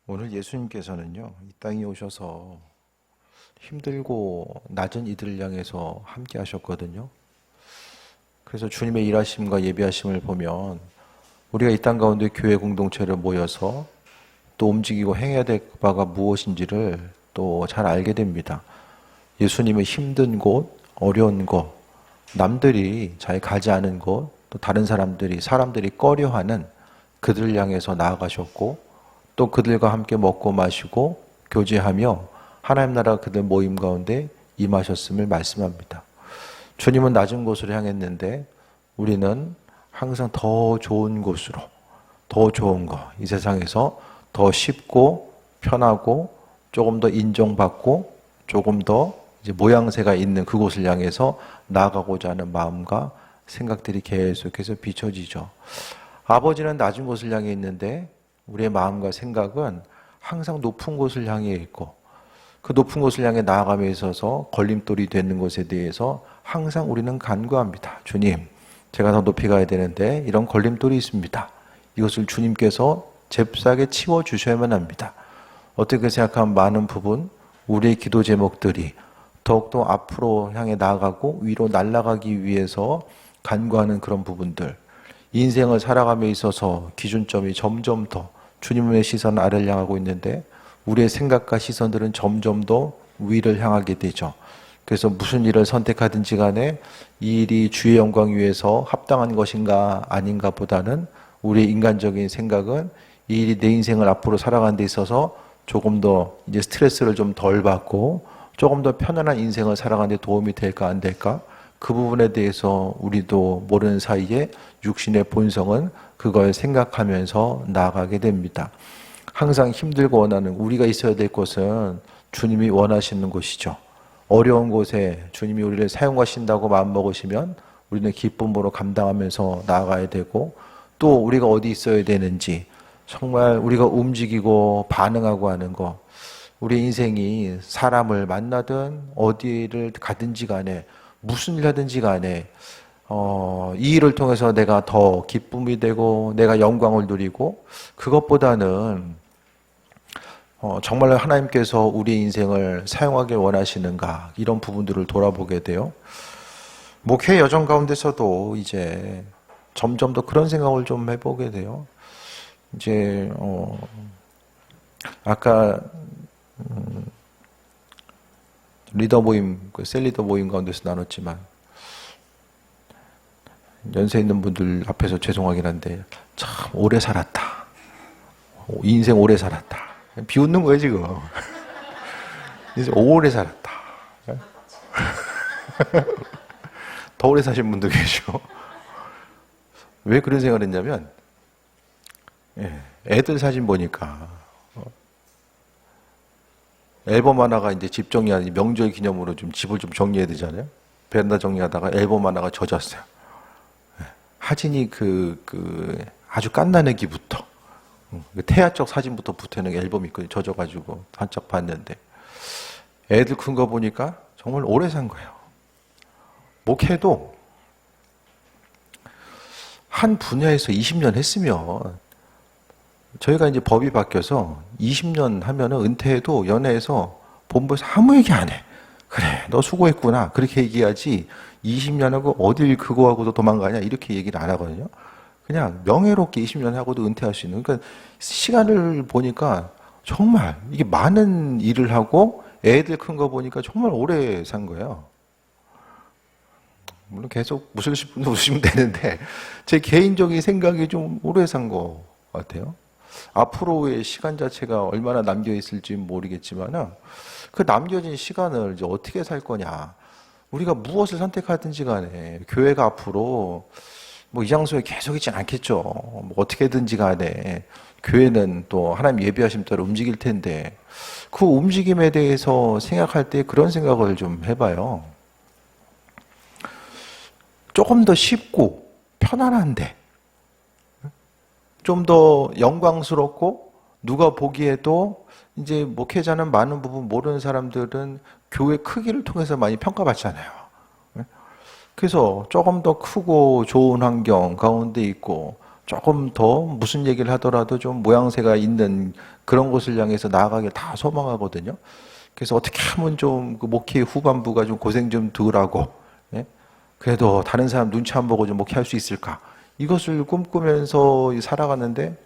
오늘 예수님께서는요, 이 땅에 오셔서 힘들고 낮은 이들을 향해서 함께 하셨거든요. 그래서 주님의 일하심과 예비하심을 보면 우리가 이 땅 가운데 교회 공동체를 모여서 또 움직이고 행해야 될 바가 무엇인지를 또 잘 알게 됩니다. 예수님의 힘든 곳, 어려운 곳, 남들이 잘 가지 않은 곳, 또 다른 사람들이 꺼려하는 그들을 향해서 나아가셨고, 또 그들과 함께 먹고 마시고 교제하며 하나님 나라 그들 모임 가운데 임하셨음을 말씀합니다. 주님은 낮은 곳으로 향했는데 우리는 항상 더 좋은 곳으로, 더 좋은 거, 이 세상에서 더 쉽고 편하고 조금 더 인정받고 조금 더 이제 모양새가 있는 그곳을 향해서 나아가고자 하는 마음과 생각들이 계속해서 비춰지죠. 아버지는 낮은 곳을 향해 있는데 우리의 마음과 생각은 항상 높은 곳을 향해 있고, 그 높은 곳을 향해 나아감에 있어서 걸림돌이 되는 것에 대해서 항상 우리는 간구합니다. 주님, 제가 더 높이 가야 되는데 이런 걸림돌이 있습니다. 이것을 주님께서 잽싸게 치워주셔야만 합니다. 어떻게 생각하면 많은 부분, 우리의 기도 제목들이 더욱더 앞으로 향해 나아가고 위로 날아가기 위해서 간구하는 그런 부분들, 인생을 살아감에 있어서 기준점이 점점 더 주님의 시선 아래를 향하고 있는데 우리의 생각과 시선들은 점점 더 위를 향하게 되죠. 그래서 무슨 일을 선택하든지 간에 이 일이 주의 영광 위해서 합당한 것인가 아닌가 보다는 우리의 인간적인 생각은 이 일이 내 인생을 앞으로 살아가는 데 있어서 조금 더 이제 스트레스를 좀 덜 받고 조금 더 편안한 인생을 살아가는 데 도움이 될까 안 될까? 그 부분에 대해서 우리도 모르는 사이에 육신의 본성은 그걸 생각하면서 나아가게 됩니다. 항상 힘들고 원하는 우리가 있어야 될 곳은 주님이 원하시는 곳이죠. 어려운 곳에 주님이 우리를 사용하신다고 마음먹으시면 우리는 기쁨으로 감당하면서 나아가야 되고, 또 우리가 어디 있어야 되는지 정말 우리가 움직이고 반응하고 하는 거, 우리 인생이 사람을 만나든 어디를 가든지 간에 무슨 일 하든지 간에 이 일을 통해서 내가 더 기쁨이 되고 내가 영광을 누리고, 그것보다는 정말로 하나님께서 우리 인생을 사용하길 원하시는가, 이런 부분들을 돌아보게 돼요. 목회 여정 가운데서도 이제 점점 더 그런 생각을 좀 해보게 돼요. 이제 아까 리더 모임, 그 셀리더 모임 가운데서 나눴지만 연세 있는 분들 앞에서 죄송하긴 한데 참 오래 살았다, 인생 오래 살았다, 비웃는 거예요 지금. 인생 오래 살았다. 더 오래 사신 분도 계시고. 왜 그런 생각을 했냐면 애들 사진 보니까 앨범 하나가 이제 집 정리하는 명절 기념으로 좀 집을 좀 정리해야 되잖아요. 베란다 정리하다가 앨범 하나가 젖었어요. 하진이 아주 갓난애기부터 태아 쪽 사진부터 붙어있는 앨범이 있거든요. 젖어가지고 한짝 봤는데 애들 큰 거 보니까 정말 오래 산 거예요. 목회도 한 분야에서 20년 했으면, 저희가 이제 법이 바뀌어서 20년 하면은 은퇴해도 연회에서 본부에서 아무 얘기 안 해. 그래, 너 수고했구나, 그렇게 얘기하지 20년 하고 어딜 그거 하고도 도망가냐 이렇게 얘기를 안 하거든요. 그냥 명예롭게 20년 하고도 은퇴할 수 있는, 그러니까 시간을 보니까 정말 이게 많은 일을 하고 애들 큰 거 보니까 정말 오래 산 거예요. 물론 계속 웃으실 분도 웃으시면 되는데 제 개인적인 생각이 좀 오래 산 것 같아요. 앞으로의 시간 자체가 얼마나 남겨 있을지 모르겠지만 그 남겨진 시간을 이제 어떻게 살 거냐, 우리가 무엇을 선택하든지 간에 교회가 앞으로 뭐 이 장소에 계속 있진 않겠죠. 뭐 어떻게든지 간에 교회는 또 하나님 예비하심 따라 움직일 텐데 그 움직임에 대해서 생각할 때 그런 생각을 좀 해봐요. 조금 더 쉽고 편안한데 좀 더 영광스럽고 누가 보기에도 이제 목회자는 많은 부분 모르는 사람들은 교회 크기를 통해서 많이 평가받잖아요. 그래서 조금 더 크고 좋은 환경 가운데 있고 조금 더 무슨 얘기를 하더라도 좀 모양새가 있는 그런 곳을 향해서 나아가길 다 소망하거든요. 그래서 어떻게 하면 좀 그 목회 후반부가 좀 고생 좀 덜 하고, 예? 그래도 다른 사람 눈치 안 보고 좀 목회할 수 있을까? 이것을 꿈꾸면서 살아가는데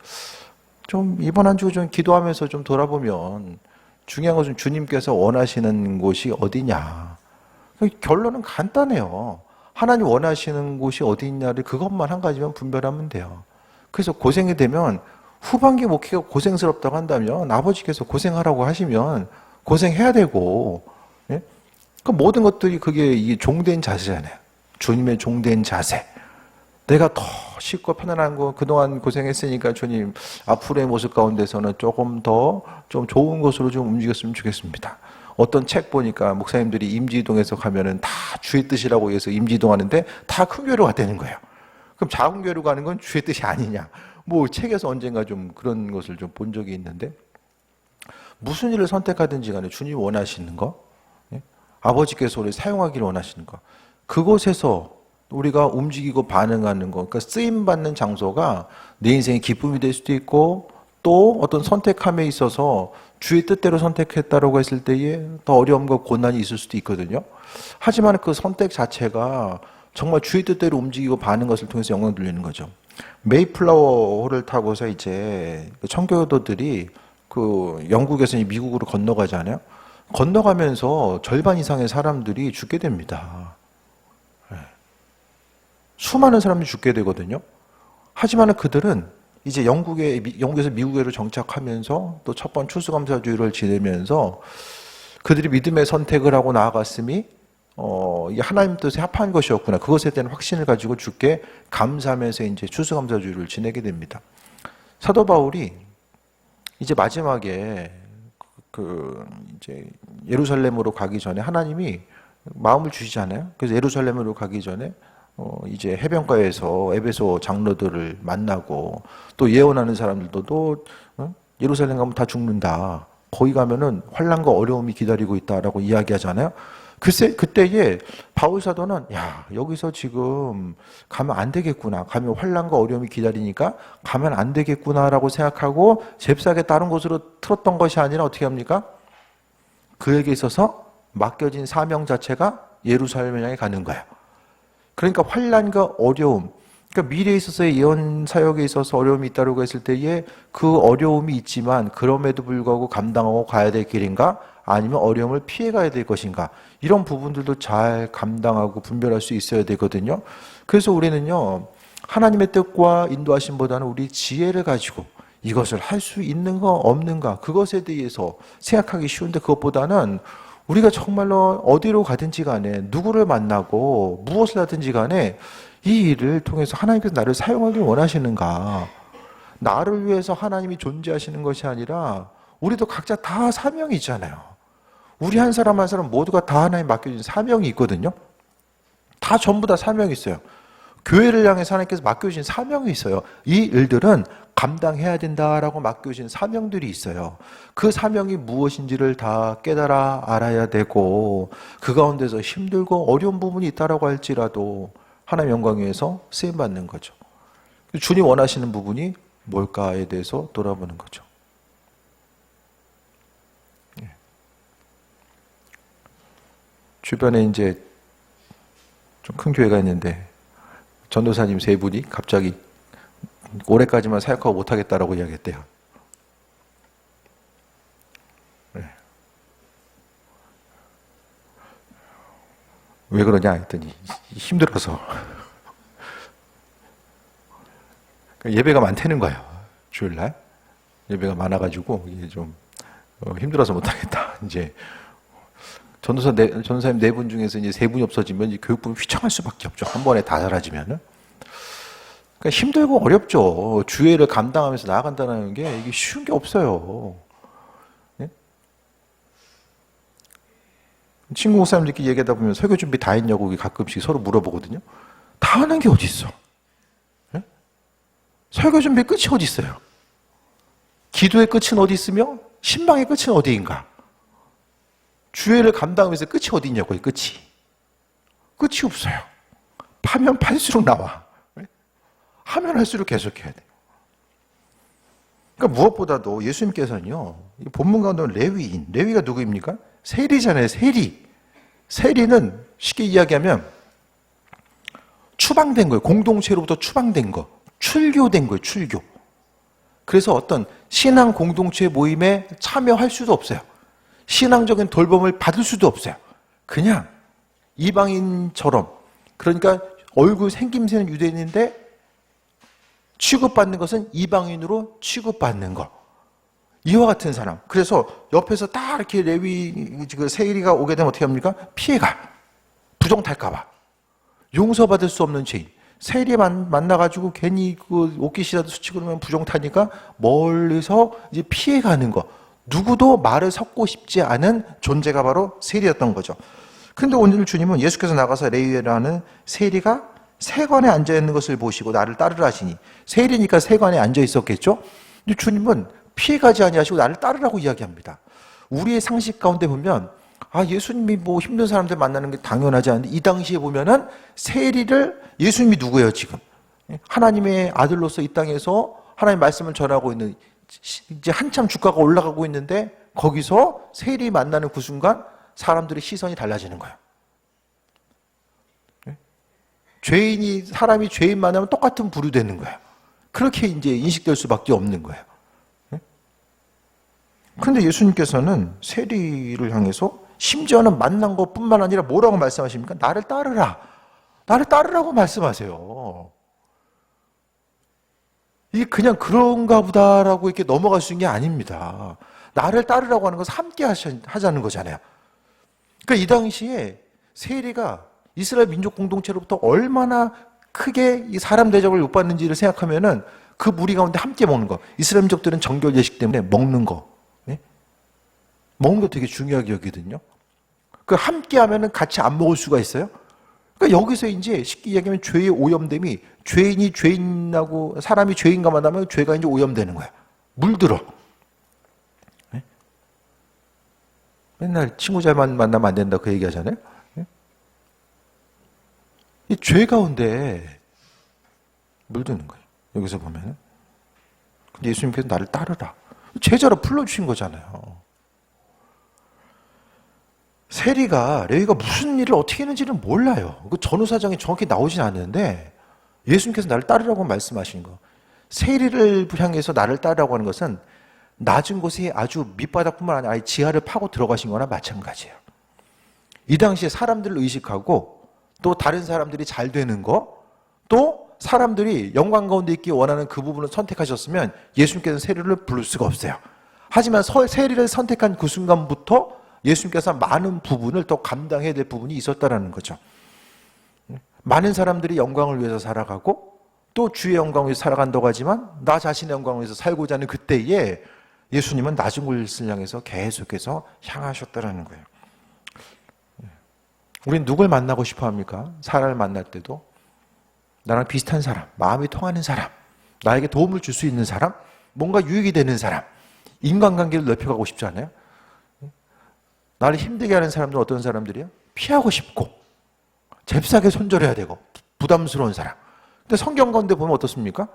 좀 이번 한 주 좀 기도하면서 좀 돌아보면 중요한 것은 주님께서 원하시는 곳이 어디냐. 결론은 간단해요. 하나님 원하시는 곳이 어디 있냐를 그것만 한 가지만 분별하면 돼요. 그래서 고생이 되면 후반기 목회가 고생스럽다고 한다면 아버지께서 고생하라고 하시면 고생해야 되고, 예? 그 모든 것들이 그게 이게 종된 자세잖아요. 주님의 종된 자세. 내가 더 쉽고 편안한 거 그동안 고생했으니까 주님 앞으로의 모습 가운데서는 조금 더 좀 좋은 것으로 좀 움직였으면 좋겠습니다. 어떤 책 보니까 목사님들이 임지이동에서 가면은 다 주의 뜻이라고 해서 임지이동 하는데 다 큰 교회로 갔다는 거예요. 그럼 작은 교회로 가는 건 주의 뜻이 아니냐. 뭐 책에서 언젠가 좀 그런 것을 좀 본 적이 있는데 무슨 일을 선택하든지 간에 주님 원하시는 거, 예? 아버지께서 우리 사용하기를 원하시는 거, 그곳에서 우리가 움직이고 반응하는 거, 그러니까 쓰임받는 장소가 내 인생의 기쁨이 될 수도 있고 또 어떤 선택함에 있어서 주의 뜻대로 선택했다라고 했을 때에 더 어려움과 고난이 있을 수도 있거든요. 하지만 그 선택 자체가 정말 주의 뜻대로 움직이고 반응하는 것을 통해서 영광 돌리는 거죠. 메이플라워호를 타고서 이제 청교도들이 그 영국에서 미국으로 건너가잖아요. 건너가면서 절반 이상의 사람들이 죽게 됩니다. 수많은 사람이 죽게 되거든요. 하지만 그들은 이제 영국에서 미국으로 정착하면서 또 첫 번 추수감사주의를 지내면서 그들이 믿음의 선택을 하고 나아갔음이 이 하나님 뜻에 합한 것이었구나. 그것에 대한 확신을 가지고 주께 감사하면서 이제 추수감사주의를 지내게 됩니다. 사도 바울이 이제 마지막에 이제 예루살렘으로 가기 전에 하나님이 마음을 주시잖아요. 그래서 예루살렘으로 가기 전에 이제 해변가에서 에베소 장로들을 만나고 또 예언하는 사람들도 또 예루살렘 가면 다 죽는다. 거기 가면은 환난과 어려움이 기다리고 있다라고 이야기하잖아요. 글쎄 그때에 바울 사도는 야 여기서 지금 가면 안 되겠구나. 가면 환난과 어려움이 기다리니까 가면 안 되겠구나라고 생각하고 잽싸게 다른 곳으로 틀었던 것이 아니라 어떻게 합니까? 그에게 있어서 맡겨진 사명 자체가 예루살렘 향해 가는 거예요. 그러니까 환난과 어려움, 그러니까 미래에 있어서의 예언 사역에 있어서 어려움이 있다고 했을 때에 그 어려움이 있지만 그럼에도 불구하고 감당하고 가야 될 길인가? 아니면 어려움을 피해 가야 될 것인가? 이런 부분들도 잘 감당하고 분별할 수 있어야 되거든요. 그래서 우리는요, 하나님의 뜻과 인도하심보다는 우리 지혜를 가지고 이것을 할 수 있는가 없는가 그것에 대해서 생각하기 쉬운데 그것보다는 우리가 정말로 어디로 가든지 간에 누구를 만나고 무엇을 하든지 간에 이 일을 통해서 하나님께서 나를 사용하길 원하시는가. 나를 위해서 하나님이 존재하시는 것이 아니라 우리도 각자 다 사명이 있잖아요. 우리 한 사람 한 사람 모두가 다 하나님 맡겨진 사명이 있거든요. 다 전부 다 사명이 있어요. 교회를 향해서 하나님께서 맡겨주신 사명이 있어요. 이 일들은 감당해야 된다라고 맡겨주신 사명들이 있어요. 그 사명이 무엇인지를 다 깨달아 알아야 되고 그 가운데서 힘들고 어려운 부분이 있다라고 할지라도 하나님 영광 위해서 쓰임받는 거죠. 주님 원하시는 부분이 뭘까에 대해서 돌아보는 거죠. 주변에 이제 좀 큰 교회가 있는데 전도사님 세 분이 갑자기 올해까지만 사역하고 못하겠다라고 이야기했대요. 네. 왜 그러냐 했더니 힘들어서 예배가 많다는 거예요. 주일날 예배가 많아가지고 이게 좀 힘들어서 못하겠다. 이제 전도사님 네 분 중에서 이제 세 분이 없어지면 이제 교육부는 휘청할 수밖에 없죠. 한 번에 다 사라지면은. 그러니까 힘들고 어렵죠. 주회를 감당하면서 나아간다는 게 이게 쉬운 게 없어요. 네? 친구 목사님들끼리 얘기하다 보면 설교 준비 다 했냐고 가끔씩 서로 물어보거든요. 다 하는 게 어디 있어? 네? 설교 준비 끝이 어디 있어요? 기도의 끝은 어디 있으며 신방의 끝은 어디인가? 주회를 감당하면서 끝이 어디 있냐고요, 끝이. 끝이 없어요. 파면 팔수록 나와. 하면 할수록 계속해야 돼. 그러니까 무엇보다도 예수님께서는요, 이 본문 가운데 레위인, 레위가 누구입니까? 세리잖아요, 세리. 세리는 쉽게 이야기하면 추방된 거예요. 공동체로부터 추방된 거. 출교된 거예요, 출교. 그래서 어떤 신앙 공동체 모임에 참여할 수도 없어요. 신앙적인 돌봄을 받을 수도 없어요. 그냥 이방인처럼, 그러니까 얼굴 생김새는 유대인인데 취급받는 것은 이방인으로 취급받는 것. 이와 같은 사람. 그래서 옆에서 딱 이렇게 레위, 세리가 오게 되면 어떻게 합니까? 피해가. 부정탈까봐. 용서받을 수 없는 죄인. 세리 만나가지고 괜히 그 옷깃이라도 스치고 그러면 부정타니까 멀리서 이제 피해가는 거. 누구도 말을 섞고 싶지 않은 존재가 바로 세리였던 거죠. 근데 오늘 주님은 예수께서 나가서 레위라는 세리가 세관에 앉아 있는 것을 보시고 나를 따르라 하시니, 세리니까 세관에 앉아 있었겠죠? 근데 주님은 피해가지 아니하시고 나를 따르라고 이야기합니다. 우리의 상식 가운데 보면 예수님이 뭐 힘든 사람들 만나는 게 당연하지 않은데, 이 당시에 보면은 세리를, 예수님이 누구예요 지금? 하나님의 아들로서 이 땅에서 하나님의 말씀을 전하고 있는, 이제 한참 주가가 올라가고 있는데 거기서 세리 만나는 그 순간 사람들의 시선이 달라지는 거예요. 사람이 죄인 만나면 똑같은 부류되는 거예요. 그렇게 이제 인식될 수밖에 없는 거예요. 그런데 예수님께서는 세리를 향해서 심지어는 만난 것뿐만 아니라 뭐라고 말씀하십니까? 나를 따르라. 나를 따르라고 말씀하세요. 이게 그냥 그런가 보다라고 이렇게 넘어갈 수 있는 게 아닙니다. 나를 따르라고 하는 것은 함께 하자는 거잖아요. 그러니까 이 당시에 세리가 이스라엘 민족 공동체로부터 얼마나 크게 이 사람 대접을 못 받는지를 생각하면은 그 무리 가운데 함께 먹는 거. 이스라엘 민족들은 정결 예식 때문에 먹는 거. 네? 먹는 거 되게 중요하게 여기거든요. 그 함께 하면은 같이 안 먹을 수가 있어요? 그러니까 여기서 이제 쉽게 이야기하면 죄의 오염됨이, 죄인이 죄인하고 사람이 죄인과 만나면 죄가 이제 오염되는 거야. 물들어. 네? 맨날 친구 잘 만나면 안 된다 그 얘기 하잖아요. 네? 이 죄 가운데 물드는 거예요. 여기서 보면은. 근데 예수님께서 나를 따르라. 제자로 불러주신 거잖아요. 세리가, 레위가 무슨 일을 어떻게 했는지는 몰라요. 그 전후 사정이 정확히 나오진 않는데 예수님께서 나를 따르라고 말씀하신 거. 세리를 향해서 나를 따르라고 하는 것은 낮은 곳에 아주 밑바닥뿐만 아니라 아예 지하를 파고 들어가신 거나 마찬가지예요. 이 당시에 사람들을 의식하고 또 다른 사람들이 잘 되는 거, 또 사람들이 영광 가운데 있기 원하는 그 부분을 선택하셨으면 예수님께서는 세리를 부를 수가 없어요. 하지만 세리를 선택한 그 순간부터 예수님께서 많은 부분을 또 감당해야 될 부분이 있었다라는 거죠. 많은 사람들이 영광을 위해서 살아가고 또 주의 영광을 위해서 살아간다고 하지만 나 자신의 영광을 위해서 살고자 하는 그때에 예수님은 낮은 곳을 향해서 계속해서 향하셨다라는 거예요. 우린 누굴 만나고 싶어 합니까? 사람을 만날 때도 나랑 비슷한 사람, 마음이 통하는 사람, 나에게 도움을 줄 수 있는 사람, 뭔가 유익이 되는 사람, 인간관계를 넓혀가고 싶지 않아요? 나를 힘들게 하는 사람들은 어떤 사람들이요? 피하고 싶고 잽싸게 손절해야 되고 부담스러운 사람. 근데 성경 가운데 보면 어떻습니까?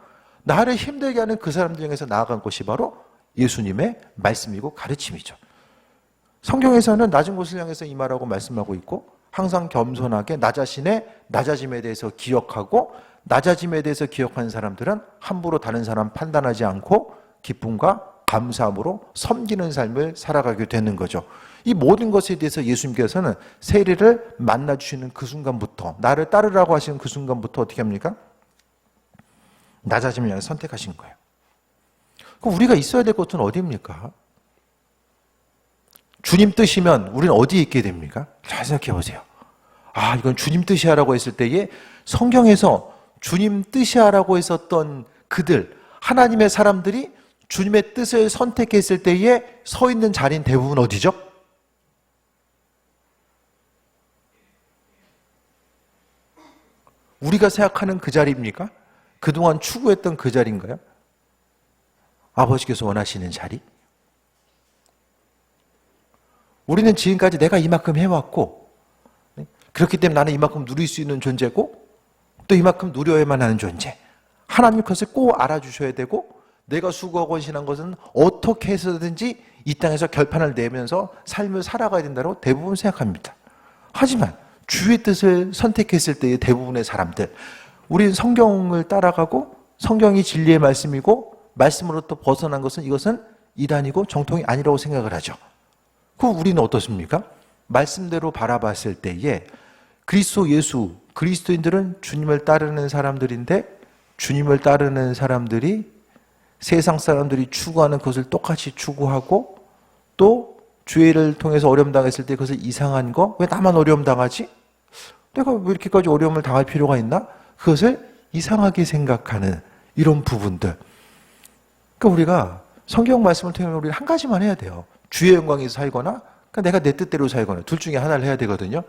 나를 힘들게 하는 그 사람들 중에서 나아간 것이 바로 예수님의 말씀이고 가르침이죠. 성경에서는 낮은 곳을 향해서 임하라고 말씀하고 있고 항상 겸손하게 나 자신의 낮아짐에 대해서 기억하고 낮아짐에 대해서 기억하는 사람들은 함부로 다른 사람 판단하지 않고 기쁨과 감사함으로 섬기는 삶을 살아가게 되는 거죠. 이 모든 것에 대해서 예수님께서는 세리를 만나주시는 그 순간부터, 나를 따르라고 하시는 그 순간부터 어떻게 합니까? 낮아짐을 향해 선택하신 거예요. 그럼 우리가 있어야 될 곳은 어디입니까? 주님 뜻이면 우리는 어디에 있게 됩니까? 잘 생각해 보세요. 이건 주님 뜻이 하라고 했을 때에 성경에서 주님 뜻이 하라고 했었던 그들, 하나님의 사람들이 주님의 뜻을 선택했을 때에 서 있는 자리는 대부분 어디죠? 우리가 생각하는 그 자리입니까? 그동안 추구했던 그 자리인가요? 아버지께서 원하시는 자리? 우리는 지금까지 내가 이만큼 해왔고 그렇기 때문에 나는 이만큼 누릴 수 있는 존재고 또 이만큼 누려야만 하는 존재. 하나님 것을 꼭 알아주셔야 되고 내가 수고하고 헌신한 것은 어떻게 해서든지 이 땅에서 결판을 내면서 삶을 살아가야 된다고 대부분 생각합니다. 하지만 주의 뜻을 선택했을 때의 대부분의 사람들, 우리는 성경을 따라가고 성경이 진리의 말씀이고 말씀으로부터 벗어난 것은 이것은 이단이고 정통이 아니라고 생각을 하죠. 그럼 우리는 어떻습니까? 말씀대로 바라봤을 때에 그리스도 예수, 그리스도인들은 주님을 따르는 사람들인데 주님을 따르는 사람들이 세상 사람들이 추구하는 것을 똑같이 추구하고 또 주의를 통해서 어려움 당했을 때 그것을 이상한 거, 왜 나만 어려움 당하지? 내가 왜 이렇게까지 어려움을 당할 필요가 있나? 그것을 이상하게 생각하는 이런 부분들. 그러니까 우리가 성경 말씀을 통해 우리는 한 가지만 해야 돼요. 주의 영광에서 살거나 그러니까 내가 내 뜻대로 살거나 둘 중에 하나를 해야 되거든요.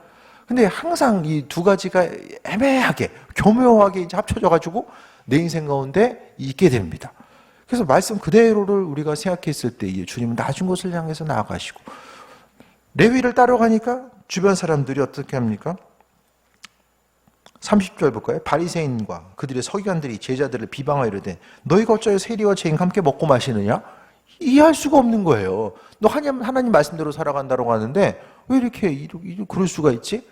근데 항상 이 두 가지가 애매하게 교묘하게 이제 합쳐져 가지고 내 인생 가운데 있게 됩니다. 그래서 말씀 그대로를 우리가 생각했을 때 주님은 낮은 곳을 향해서 나아가시고 레위를 따라가니까 주변 사람들이 어떻게 합니까? 30절 볼까요? 바리새인과 그들의 서기관들이 제자들을 비방하여 이르되 너희가 어찌하여 세리와 죄인과 함께 먹고 마시느냐? 이해할 수가 없는 거예요. 너 하나님 말씀대로 살아간다고 하는데 왜 이렇게 그럴 수가 있지?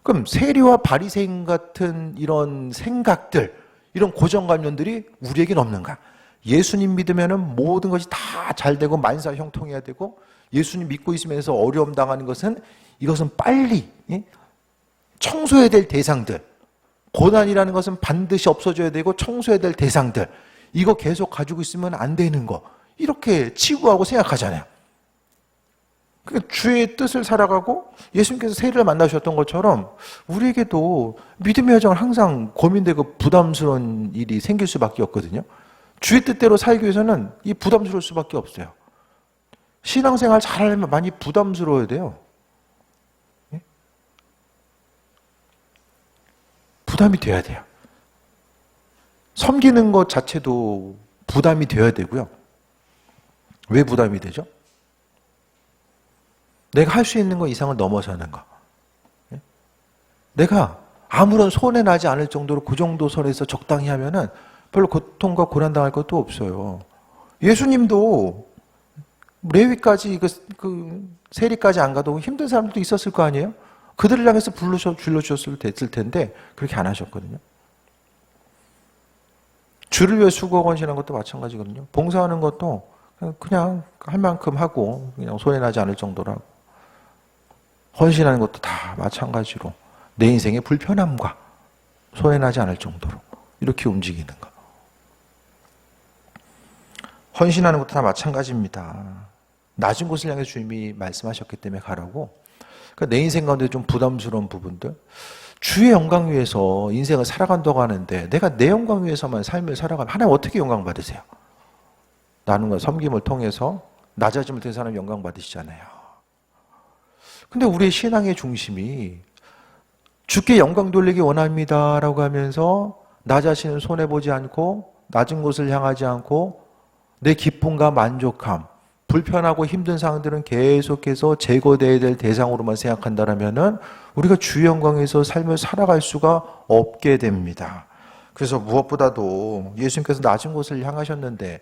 그럼 세리와 바리새인 같은 이런 생각들, 이런 고정관념들이 우리에게는 없는가? 예수님 믿으면 모든 것이 다 잘 되고 만사 형통해야 되고 예수님 믿고 있으면서 어려움 당하는 것은 이것은 빨리 청소해야 될 대상들, 고난이라는 것은 반드시 없어져야 되고 청소해야 될 대상들, 이거 계속 가지고 있으면 안 되는 거, 이렇게 치부하고 생각하잖아요. 그러니까 주의 뜻을 살아가고 예수님께서 세리를 만나셨던 것처럼 우리에게도 믿음의 여정은 항상 고민되고 부담스러운 일이 생길 수밖에 없거든요. 주의 뜻대로 살기 위해서는 이 부담스러울 수밖에 없어요. 신앙생활 잘하려면 많이 부담스러워야 돼요. 부담이 돼야 돼요. 섬기는 것 자체도 부담이 되어야 되고요. 왜 부담이 되죠? 내가 할 수 있는 것 이상을 넘어서는 거. 내가 아무런 손해 나지 않을 정도로 그 정도 선에서 적당히 하면은 별로 고통과 고난당할 것도 없어요. 예수님도 레위까지 그 세리까지 안 가도 힘든 사람들도 있었을 거 아니에요? 그들을 향해서 불러주셨을 텐데 그렇게 안 하셨거든요. 주를 위해 수고하고 헌신하는 것도 마찬가지거든요. 봉사하는 것도 그냥 할 만큼 하고 그냥 손해 나지 않을 정도로 하고 헌신하는 것도 다 마찬가지로 내 인생의 불편함과 손해 나지 않을 정도로 이렇게 움직이는 것. 헌신하는 것도 다 마찬가지입니다. 낮은 곳을 향해 주님이 말씀하셨기 때문에 가라고. 그러니까 내 인생 가운데 좀 부담스러운 부분들, 주의 영광 위해서 인생을 살아간다고 하는데 내가 내 영광 위해서만 삶을 살아가면 하나님 어떻게 영광 받으세요? 나눔과 섬김을 통해서 낮아짐을 통해서 하나님 영광 받으시잖아요. 근데 우리의 신앙의 중심이 주께 영광 돌리기 원합니다 라고 하면서 나 자신을 손해보지 않고 낮은 곳을 향하지 않고 내 기쁨과 만족함, 불편하고 힘든 상황들은 계속해서 제거되어야 될 대상으로만 생각한다면 우리가 주의 영광에서 삶을 살아갈 수가 없게 됩니다. 그래서 무엇보다도 예수님께서 낮은 곳을 향하셨는데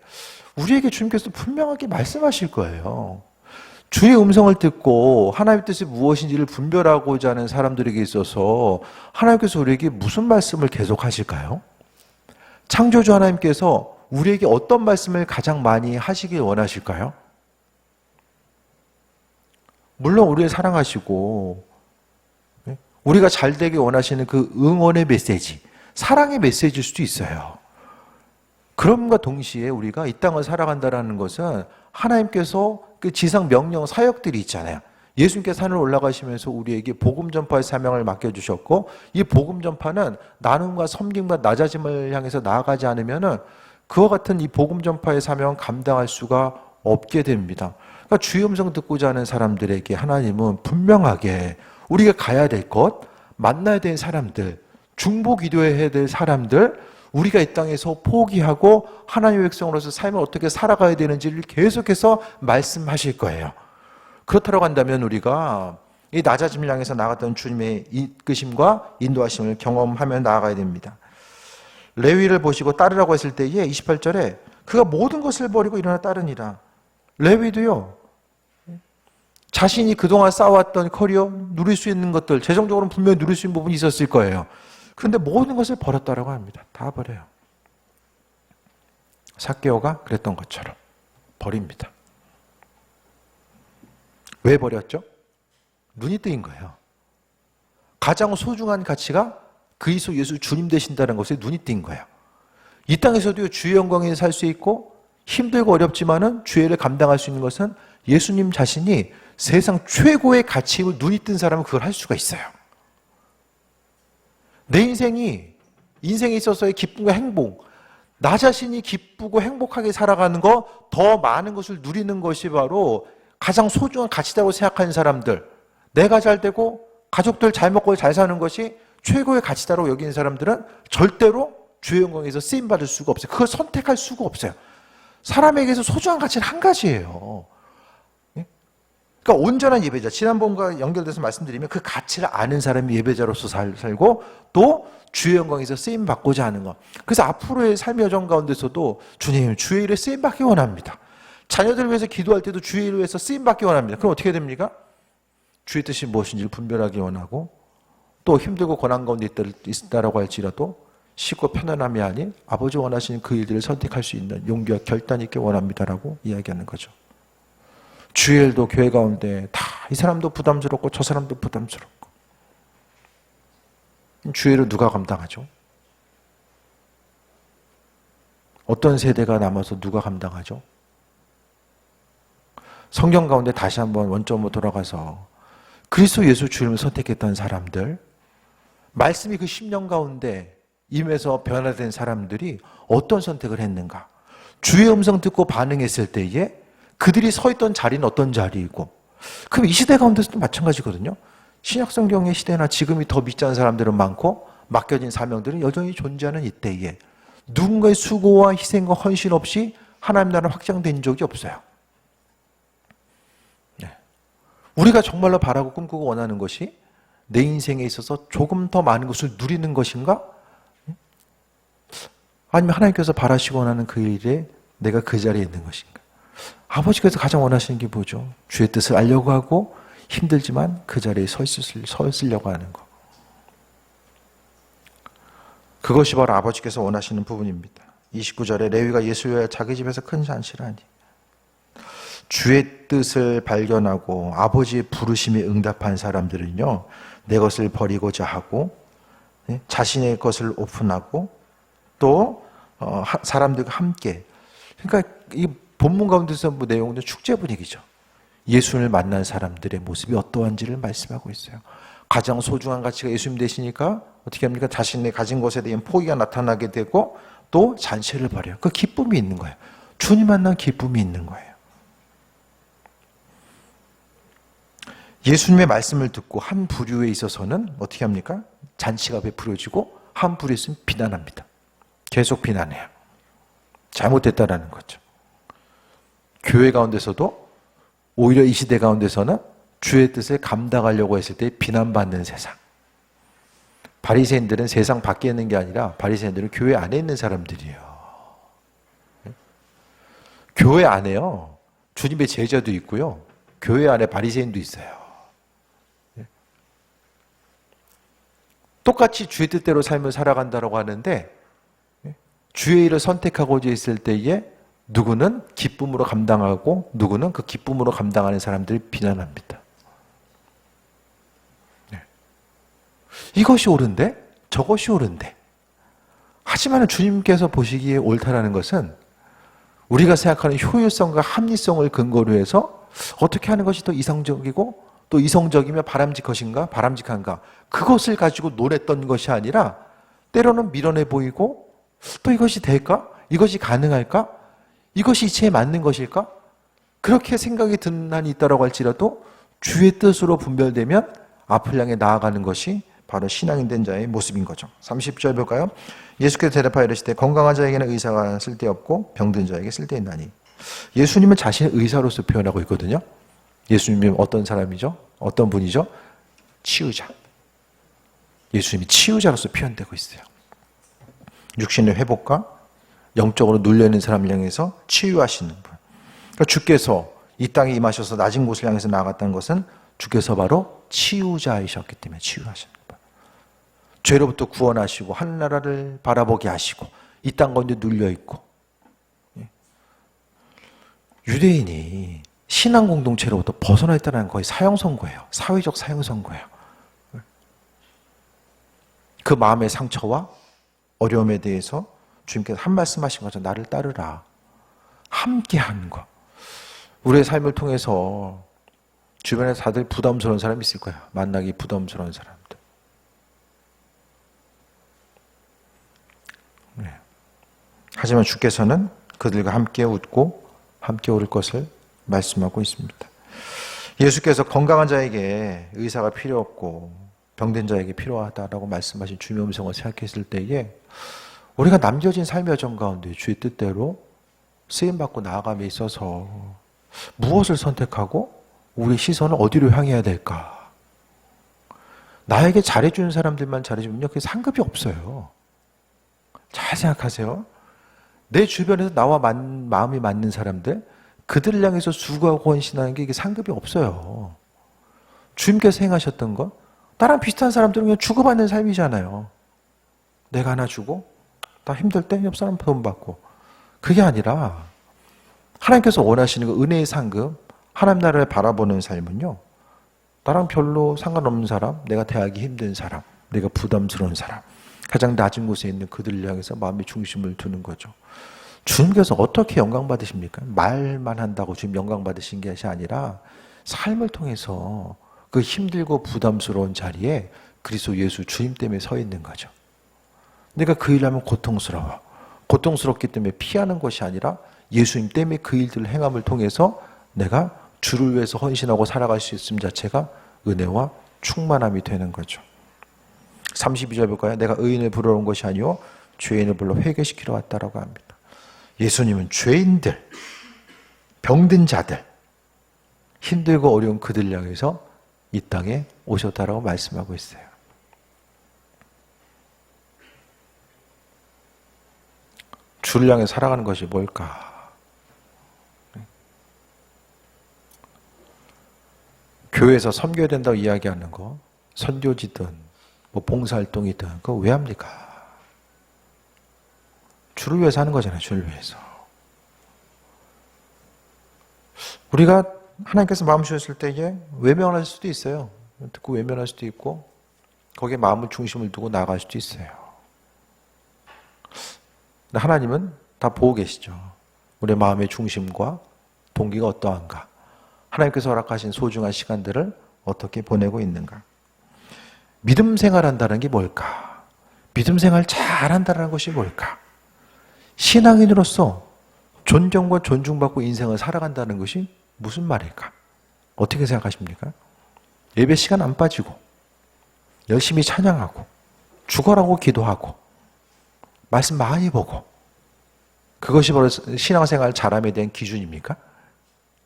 우리에게 주님께서 분명하게 말씀하실 거예요. 주의 음성을 듣고 하나님의 뜻이 무엇인지를 분별하고자 하는 사람들에게 있어서 하나님께서 우리에게 무슨 말씀을 계속 하실까요? 창조주 하나님께서 우리에게 어떤 말씀을 가장 많이 하시길 원하실까요? 물론 우리를 사랑하시고 우리가 잘 되길 원하시는 그 응원의 메시지, 사랑의 메시지일 수도 있어요. 그럼과 동시에 우리가 이 땅을 살아간다는 것은 하나님께서 그 지상 명령 사역들이 있잖아요. 예수님께서 하늘 올라가시면서 우리에게 복음 전파의 사명을 맡겨주셨고 이 복음 전파는 나눔과 섬김과 낮아짐을 향해서 나아가지 않으면은 그와 같은 이 복음 전파의 사명을 감당할 수가 없게 됩니다. 그러니까 주의 음성 듣고자 하는 사람들에게 하나님은 분명하게 우리가 가야 될 것, 만나야 될 사람들, 중보 기도해야 될 사람들, 우리가 이 땅에서 포기하고 하나님의 백성으로서 삶을 어떻게 살아가야 되는지를 계속해서 말씀하실 거예요. 그렇다고 한다면 우리가 이 낮아짐을 향해서 나갔던 주님의 이끄심과 인도하심을 경험하며 나아가야 됩니다. 레위를 보시고 따르라고 했을 때에 28절에 그가 모든 것을 버리고 일어나 따르니라. 레위도요, 자신이 그동안 쌓아왔던 커리어, 누릴 수 있는 것들, 재정적으로는 분명히 누릴 수 있는 부분이 있었을 거예요. 그런데 모든 것을 버렸다라고 합니다. 다 버려요. 삭개오가 그랬던 것처럼 버립니다. 왜 버렸죠? 눈이 뜨인 거예요. 가장 소중한 가치가 그리스도 예수 주님 되신다는 것에 눈이 띈 거예요. 이 땅에서도 주의 영광에 살 수 있고 힘들고 어렵지만은 주의를 감당할 수 있는 것은 예수님 자신이 세상 최고의 가치임을 눈이 뜬 사람은 그걸 할 수가 있어요. 내 인생에 있어서의 기쁨과 행복, 나 자신이 기쁘고 행복하게 살아가는 거, 더 많은 것을 누리는 것이 바로 가장 소중한 가치라고 생각하는 사람들, 내가 잘 되고 가족들 잘 먹고 잘 사는 것이 최고의 가치다라고 여기는 사람들은 절대로 주의 영광에서 쓰임받을 수가 없어요. 그걸 선택할 수가 없어요. 사람에게서 소중한 가치는 한 가지예요. 그러니까 온전한 예배자, 지난번과 연결돼서 말씀드리면 그 가치를 아는 사람이 예배자로서 살고 또 주의 영광에서 쓰임받고자 하는 것. 그래서 앞으로의 삶의 여정 가운데서도 주님, 주의 일에 쓰임받기 원합니다. 자녀들을 위해서 기도할 때도 주의 일을 위해서 쓰임받기 원합니다. 그럼 어떻게 됩니까? 주의 뜻이 무엇인지를 분별하기 원하고 또 힘들고 고난 가운데 있다라고 할지라도 쉽고 편안함이 아닌 아버지 원하시는 그 일들을 선택할 수 있는 용기와 결단 있게 원합니다라고 이야기하는 거죠. 주의 일도 교회 가운데 다 이 사람도 부담스럽고 저 사람도 부담스럽고 주의 일을 누가 감당하죠? 어떤 세대가 남아서 누가 감당하죠? 성경 가운데 다시 한번 원점으로 돌아가서 그리스도 예수 주님을 선택했던 사람들, 말씀이 그 10년 가운데 임해서 변화된 사람들이 어떤 선택을 했는가? 주의 음성 듣고 반응했을 때에 그들이 서 있던 자리는 어떤 자리이고, 그럼 이 시대 가운데서도 마찬가지거든요. 신약 성경의 시대나 지금이 더 믿지 않은 사람들은 많고 맡겨진 사명들은 여전히 존재하는 이때에 누군가의 수고와 희생과 헌신 없이 하나님 나라는 확장된 적이 없어요. 우리가 정말로 바라고 꿈꾸고 원하는 것이 내 인생에 있어서 조금 더 많은 것을 누리는 것인가? 아니면 하나님께서 바라시고 원하는 그 일에 내가 그 자리에 있는 것인가? 아버지께서 가장 원하시는 게 뭐죠? 주의 뜻을 알려고 하고 힘들지만 서 있으려고 하는 것. 그것이 바로 아버지께서 원하시는 부분입니다. 29절에 레위가 예수여 자기 집에서 큰 잔치를 하니 주의 뜻을 발견하고 아버지의 부르심에 응답한 사람들은요, 내 것을 버리고자 하고 자신의 것을 오픈하고 또 사람들과 함께, 그러니까 이 본문 가운데서 내용은 축제 분위기죠. 예수를 만난 사람들의 모습이 어떠한지를 말씀하고 있어요. 가장 소중한 가치가 예수님 되시니까 어떻게 합니까? 자신의 가진 것에 대한 포기가 나타나게 되고 또 잔치를 벌여요. 그 기쁨이 있는 거예요. 주님 만난 기쁨이 있는 거예요. 예수님의 말씀을 듣고 한 부류에 있어서는 어떻게 합니까? 잔치가 베풀어지고 한 부류에 있으면 비난합니다. 계속 비난해요. 잘못됐다라는 거죠. 교회 가운데서도 오히려 이 시대 가운데서는 주의 뜻을 감당하려고 했을 때 비난받는 세상. 바리새인들은 세상 밖에 있는 게 아니라 바리새인들은 교회 안에 있는 사람들이에요. 교회 안에요. 주님의 제자도 있고요. 교회 안에 바리새인도 있어요. 똑같이 주의 뜻대로 삶을 살아간다고 하는데 주의 일을 선택하고자 했을 때에 누구는 기쁨으로 감당하고 누구는 그 기쁨으로 감당하는 사람들을 비난합니다. 이것이 옳은데 저것이 옳은데, 하지만 주님께서 보시기에 옳다라는 것은 우리가 생각하는 효율성과 합리성을 근거로 해서 어떻게 하는 것이 더 이상적이고 또 이성적이며 바람직한가, 그것을 가지고 논했던 것이 아니라 때로는 미련해 보이고 또 이것이 될까? 이것이 가능할까? 이것이 이치에 맞는 것일까? 그렇게 생각이 드는 한이 있다고 할지라도 주의 뜻으로 분별되면 앞을 향해 나아가는 것이 바로 신앙인된 자의 모습인 거죠. 30절 볼까요? 예수께서 대답하여 이르시되 건강한 자에게는 의사가 쓸데없고 병든 자에게 쓸데있나니. 예수님은 자신을 의사로서 표현하고 있거든요. 예수님이 어떤 사람이죠? 어떤 분이죠? 치유자. 예수님이 치유자로서 표현되고 있어요. 육신의 회복과 영적으로 눌려있는 사람을 향해서 치유하시는 분. 그러니까 주께서 이 땅에 임하셔서 낮은 곳을 향해서 나아갔다는 것은 주께서 바로 치유자이셨기 때문에 치유하시는 분. 죄로부터 구원하시고 하늘나라를 바라보게 하시고 이 땅 가운데 눌려있고, 유대인이 신앙 공동체로부터 벗어나 있다는 건 거의 사형선고예요. 사회적 사형선고예요. 그 마음의 상처와 어려움에 대해서 주님께서 한 말씀 하신 거죠. 나를 따르라. 함께하는 것. 우리의 삶을 통해서 주변에 다들 부담스러운 사람이 있을 거야. 만나기 부담스러운 사람들. 네. 하지만 주께서는 그들과 함께 웃고 함께 오를 것을 말씀하고 있습니다. 예수께서 건강한 자에게 의사가 필요 없고 병든 자에게 필요하다라고 말씀하신 주님의 음성을 생각했을 때에 우리가 남겨진 삶의 여정 가운데 주의 뜻대로 쓰임받고 나아감에 있어서 무엇을 선택하고 우리 시선을 어디로 향해야 될까? 나에게 잘해주는 사람들만 잘해주면요, 그게 상급이 없어요. 잘 생각하세요. 내 주변에서 나와 마음이 맞는 사람들, 그들을 향해서 수고하고 헌신하는 게 이게 상급이 없어요. 주님께서 행하셨던 것, 나랑 비슷한 사람들은 그냥 주고받는 삶이잖아요. 내가 하나 주고, 나 힘들 때 옆 사람 돈 받고. 그게 아니라 하나님께서 원하시는 그 은혜의 상급, 하나님 나라를 바라보는 삶은요, 나랑 별로 상관없는 사람, 내가 대하기 힘든 사람, 내가 부담스러운 사람, 가장 낮은 곳에 있는 그들을 향해서 마음의 중심을 두는 거죠. 주님께서 어떻게 영광 받으십니까? 말만 한다고 주님 영광 받으신 것이 아니라 삶을 통해서 그 힘들고 부담스러운 자리에 그리스도 예수 주님 때문에 서 있는 거죠. 내가 그 일을 하면 고통스러워. 고통스럽기 때문에 피하는 것이 아니라 예수님 때문에 그 일들을 행함을 통해서 내가 주를 위해서 헌신하고 살아갈 수 있음 자체가 은혜와 충만함이 되는 거죠. 32절 볼까요? 내가 의인을 부르러 온 것이 아니요 죄인을 불러 회개시키러 왔다라고 합니다. 예수님은 죄인들, 병든 자들, 힘들고 어려운 그들을 향해서 이 땅에 오셨다라고 말씀하고 있어요. 주를 향해 살아가는 것이 뭘까? 교회에서 섬겨야 된다고 이야기하는 거, 선교지든 뭐 봉사활동이든 그거 왜 합니까? 주를 위해서 하는 거잖아요. 주를 위해서. 우리가 하나님께서 마음 주셨을 때에 외면할 수도 있어요. 듣고 외면할 수도 있고 거기에 마음을 중심을 두고 나아갈 수도 있어요. 근데 하나님은 다 보고 계시죠. 우리의 마음의 중심과 동기가 어떠한가. 하나님께서 허락하신 소중한 시간들을 어떻게 보내고 있는가. 믿음 생활한다는 게 뭘까? 믿음 생활 잘한다는 것이 뭘까? 신앙인으로서 존경과 존중받고 인생을 살아간다는 것이 무슨 말일까? 어떻게 생각하십니까? 예배 시간 안 빠지고 열심히 찬양하고 죽어라고 기도하고 말씀 많이 보고 그것이 바로 신앙생활 잘함에 대한 기준입니까?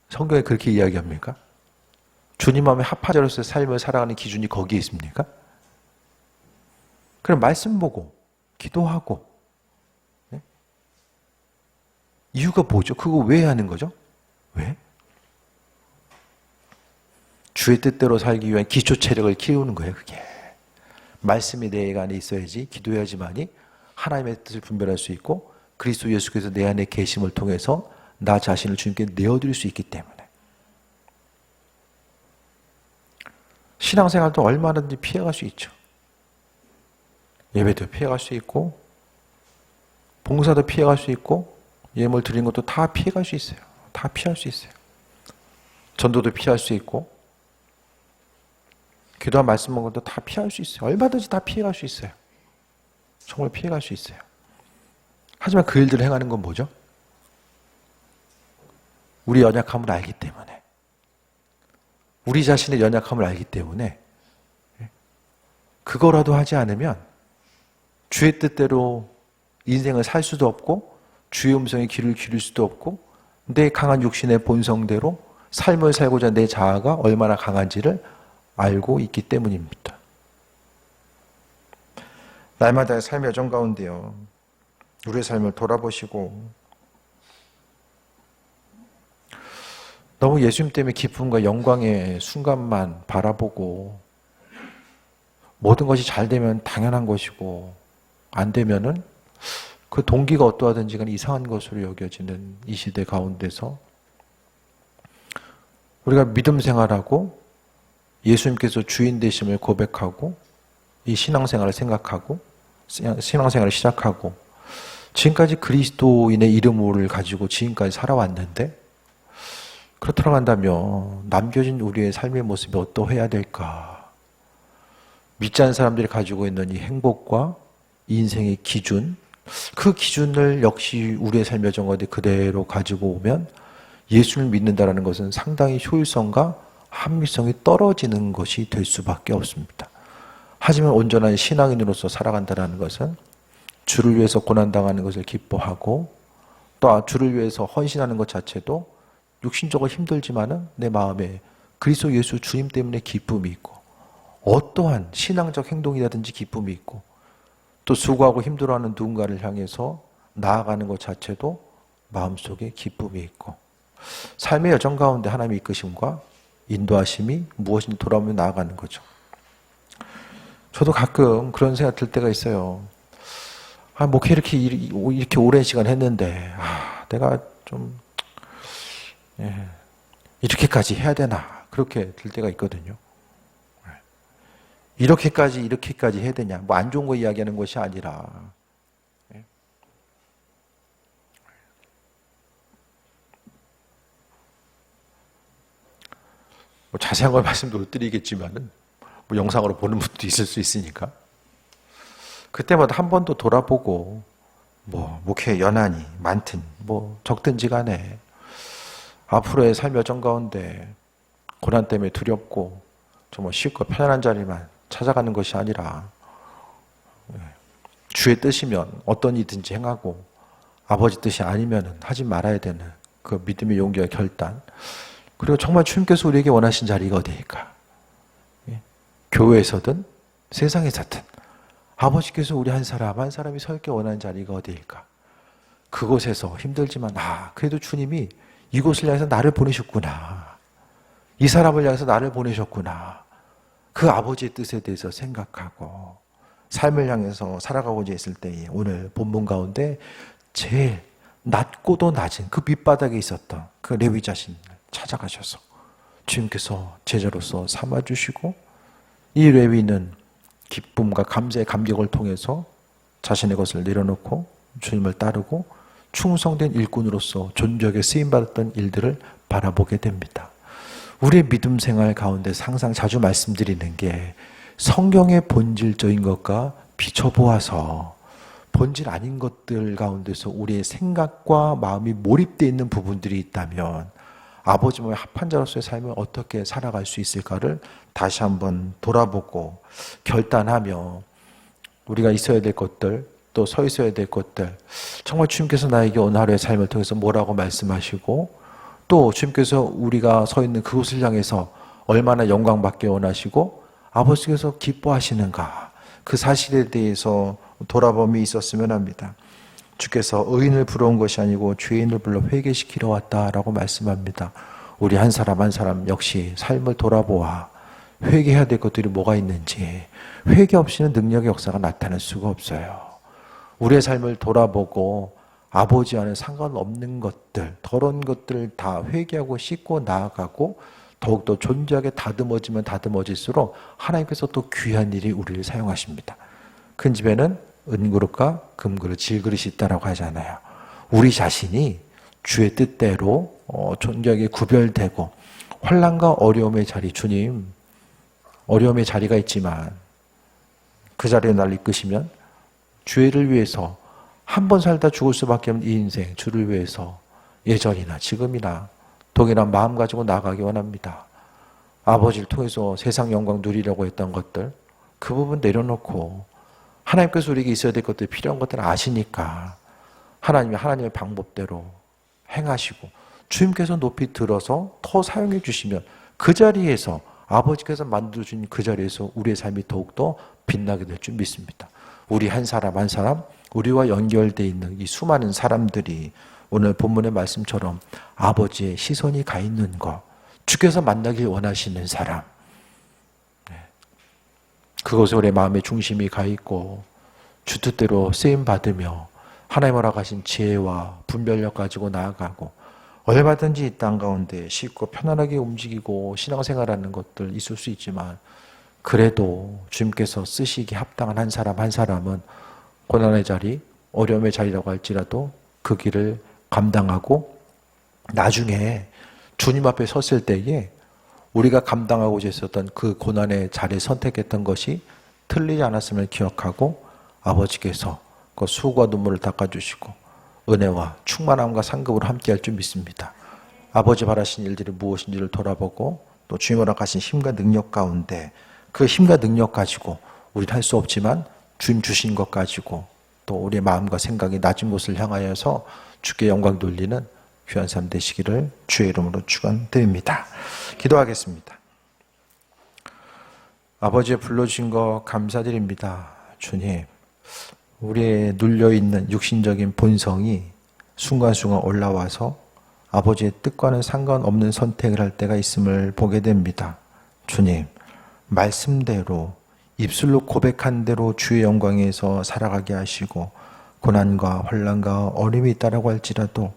성경에 그렇게 이야기합니까? 주님 마음에 합하자로서의 삶을 살아가는 기준이 거기에 있습니까? 그럼 말씀 보고 기도하고 네? 이유가 뭐죠? 그거 왜 하는 거죠? 왜? 주의 뜻대로 살기 위한 기초 체력을 키우는 거예요. 그게 말씀이 내 안에 있어야지 기도해야지만이 하나님의 뜻을 분별할 수 있고 그리스도 예수께서 내 안에 계심을 통해서 나 자신을 주님께 내어드릴 수 있기 때문에 신앙생활도 얼마든지 피해갈 수 있죠. 예배도 피해갈 수 있고 봉사도 피해갈 수 있고 예물 드리는 것도 다 피해갈 수 있어요. 다 피할 수 있어요. 전도도 피할 수 있고 기도와 말씀 먹는 것도 다 피할 수 있어요. 얼마든지 다 피해갈 수 있어요. 정말 피해갈 수 있어요. 하지만 그 일들을 행하는 건 뭐죠? 우리 연약함을 알기 때문에 우리 자신의 연약함을 알기 때문에 그거라도 하지 않으면 주의 뜻대로 인생을 살 수도 없고 주의 음성에 귀를 기울일 수도 없고 내 강한 육신의 본성대로 삶을 살고자 내 자아가 얼마나 강한지를 알고 있기 때문입니다. 날마다의 삶의 여정 가운데요. 우리의 삶을 돌아보시고 너무 예수님 때문에 기쁨과 영광의 순간만 바라보고 모든 것이 잘 되면 당연한 것이고 안 되면은 그 동기가 어떠하든지 간에 이상한 것으로 여겨지는 이 시대 가운데서 우리가 믿음 생활하고 예수님께서 주인 되심을 고백하고 이 신앙생활을 생각하고 신앙생활을 시작하고 지금까지 그리스도인의 이름을 가지고 지금까지 살아왔는데 그렇다고 한다면 남겨진 우리의 삶의 모습이 어떠해야 될까? 믿지 않는 사람들이 가지고 있는 이 행복과 인생의 기준, 그 기준을 역시 우리의 삶의 정거에 그대로 가지고 오면 예수를 믿는다는 것은 상당히 효율성과 합리성이 떨어지는 것이 될 수밖에 없습니다. 하지만 온전한 신앙인으로서 살아간다는 것은 주를 위해서 고난당하는 것을 기뻐하고 또 주를 위해서 헌신하는 것 자체도 육신적으로 힘들지만은 내 마음에 그리스도 예수 주님 때문에 기쁨이 있고 어떠한 신앙적 행동이라든지 기쁨이 있고 또 수고하고 힘들어하는 누군가를 향해서 나아가는 것 자체도 마음속에 기쁨이 있고 삶의 여정 가운데 하나님의 이끄심과 인도하심이 무엇인지 돌아보며 나아가는 거죠. 저도 가끔 그런 생각 들 때가 있어요. 목회 이렇게 오랜 시간 했는데 내가 좀 이렇게까지 해야 되나 그렇게 들 때가 있거든요. 이렇게까지 해야 되냐 뭐 안 좋은 거 이야기하는 것이 아니라 뭐 자세한 걸 말씀도 드리겠지만은 뭐 영상으로 보는 분도 있을 수 있으니까 그때마다 한 번 더 돌아보고 뭐 목회 연한이 많든 뭐 적든지 간에 앞으로의 삶 여정 가운데 고난 때문에 두렵고 정말 쉽고 편안한 자리만 찾아가는 것이 아니라 주의 뜻이면 어떤 일이든지 행하고 아버지 뜻이 아니면 하지 말아야 되는 그 믿음의 용기와 결단 그리고 정말 주님께서 우리에게 원하신 자리가 어디일까? 교회에서든 세상에서든 아버지께서 우리 한 사람 한 사람이 서 있게 원하는 자리가 어디일까? 그곳에서 힘들지만 그래도 주님이 이곳을 향해서 나를 보내셨구나. 이 사람을 향해서 나를 보내셨구나. 그 아버지의 뜻에 대해서 생각하고 삶을 향해서 살아가고자 했을 때에 오늘 본문 가운데 제일 낮고도 낮은 그 밑바닥에 있었던 그 레위 자신을 찾아가셔서 주님께서 제자로서 삼아주시고 이 레위는 기쁨과 감사의 감격을 통해서 자신의 것을 내려놓고 주님을 따르고 충성된 일꾼으로서 존귀하게 쓰임받았던 일들을 바라보게 됩니다. 우리의 믿음 생활 가운데 항상 자주 말씀드리는 게 성경의 본질적인 것과 비춰보아서 본질 아닌 것들 가운데서 우리의 생각과 마음이 몰입되어 있는 부분들이 있다면 아버지와의 합한 자로서의 삶을 어떻게 살아갈 수 있을까를 다시 한번 돌아보고 결단하며 우리가 있어야 될 것들 또 서 있어야 될 것들 정말 주님께서 나에게 오늘 하루의 삶을 통해서 뭐라고 말씀하시고 또 주님께서 우리가 서 있는 그곳을 향해서 얼마나 영광받게 원하시고 아버지께서 기뻐하시는가 그 사실에 대해서 돌아봄이 있었으면 합니다. 주께서 의인을 부러운 것이 아니고 죄인을 불러 회개시키러 왔다라고 말씀합니다. 우리 한 사람 한 사람 역시 삶을 돌아보아 회개해야 될 것들이 뭐가 있는지 회개 없이는 능력의 역사가 나타날 수가 없어요. 우리의 삶을 돌아보고 아버지와는 상관없는 것들, 더러운 것들을 다 회개하고 씻고 나아가고 더욱더 존귀하게 다듬어지면 다듬어질수록 하나님께서 또 귀한 일이 우리를 사용하십니다. 큰 집에는 은그릇과 금그릇, 질그릇이 있다라고 하잖아요. 우리 자신이 주의 뜻대로 존귀하게 구별되고 환난과 어려움의 자리, 주님 어려움의 자리가 있지만 그 자리에 날 이끄시면 주를 위해서 한 번 살다 죽을 수밖에 없는 이 인생 주를 위해서 예전이나 지금이나 동일한 마음 가지고 나아가기 원합니다. 아버지를 통해서 세상 영광 누리려고 했던 것들 그 부분 내려놓고 하나님께서 우리에게 있어야 될 것들 필요한 것들 아시니까 하나님이 하나님의 방법대로 행하시고 주님께서 높이 들어서 더 사용해 주시면 그 자리에서 아버지께서 만들어주신 그 자리에서 우리의 삶이 더욱더 빛나게 될 줄 믿습니다. 우리 한 사람 한 사람 우리와 연결되어 있는 이 수많은 사람들이 오늘 본문의 말씀처럼 아버지의 시선이 가 있는 것, 주께서 만나길 원하시는 사람, 그것에 우리의 마음의 중심이 가 있고 주 뜻대로 쓰임받으며 하나님 허락하신 지혜와 분별력 가지고 나아가고 얼마든지 이 땅 가운데 쉽고 편안하게 움직이고 신앙생활하는 것들 있을 수 있지만, 그래도 주님께서 쓰시기 합당한 한 사람 한 사람은 고난의 자리, 어려움의 자리라고 할지라도 그 길을 감당하고 나중에 주님 앞에 섰을 때에 우리가 감당하고자 했었던 그 고난의 자리를 선택했던 것이 틀리지 않았음을 기억하고 아버지께서 그 수고와 눈물을 닦아주시고 은혜와 충만함과 상급으로 함께할 줄 믿습니다. 아버지 바라신 일들이 무엇인지를 돌아보고 또 주님 허락하신 힘과 능력 가운데 그 힘과 능력 가지고 우리는 할 수 없지만 주님 주신 것 가지고 또 우리의 마음과 생각이 낮은 곳을 향하여서 주께 영광 돌리는 귀한 삶 되시기를 주의 이름으로 축원드립니다. 기도하겠습니다. 아버지의 불러주신 것 감사드립니다. 주님, 우리의 눌려있는 육신적인 본성이 순간순간 올라와서 아버지의 뜻과는 상관없는 선택을 할 때가 있음을 보게 됩니다. 주님, 말씀대로 입술로 고백한 대로 주의 영광에서 살아가게 하시고 고난과 환난과 어려움이 있다라고 할지라도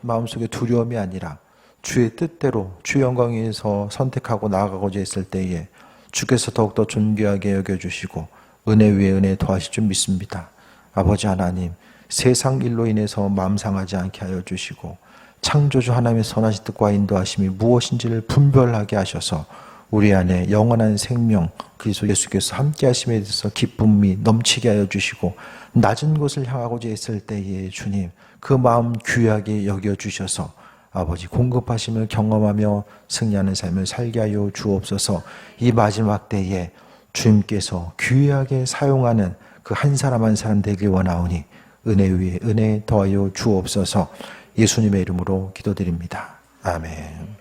마음속에 두려움이 아니라 주의 뜻대로 주의 영광에서 선택하고 나아가고자 했을 때에 주께서 더욱더 존귀하게 여겨주시고 은혜 위에 은혜 더하실 줄 믿습니다. 아버지 하나님, 세상 일로 인해서 마음 상하지 않게 하여 주시고 창조주 하나님의 선하신 뜻과 인도하심이 무엇인지를 분별하게 하셔서 우리 안에 영원한 생명 그리스도 예수께서 함께 하심에 대해서 기쁨이 넘치게 하여 주시고 낮은 곳을 향하고자 했을 때에 주님 그 마음 귀하게 여겨주셔서 아버지 공급하심을 경험하며 승리하는 삶을 살게 하여 주옵소서. 이 마지막 때에 주님께서 귀하게 사용하는 그 한 사람 한 사람 되길 원하오니 은혜 위에 은혜 더하여 주옵소서. 예수님의 이름으로 기도드립니다. 아멘.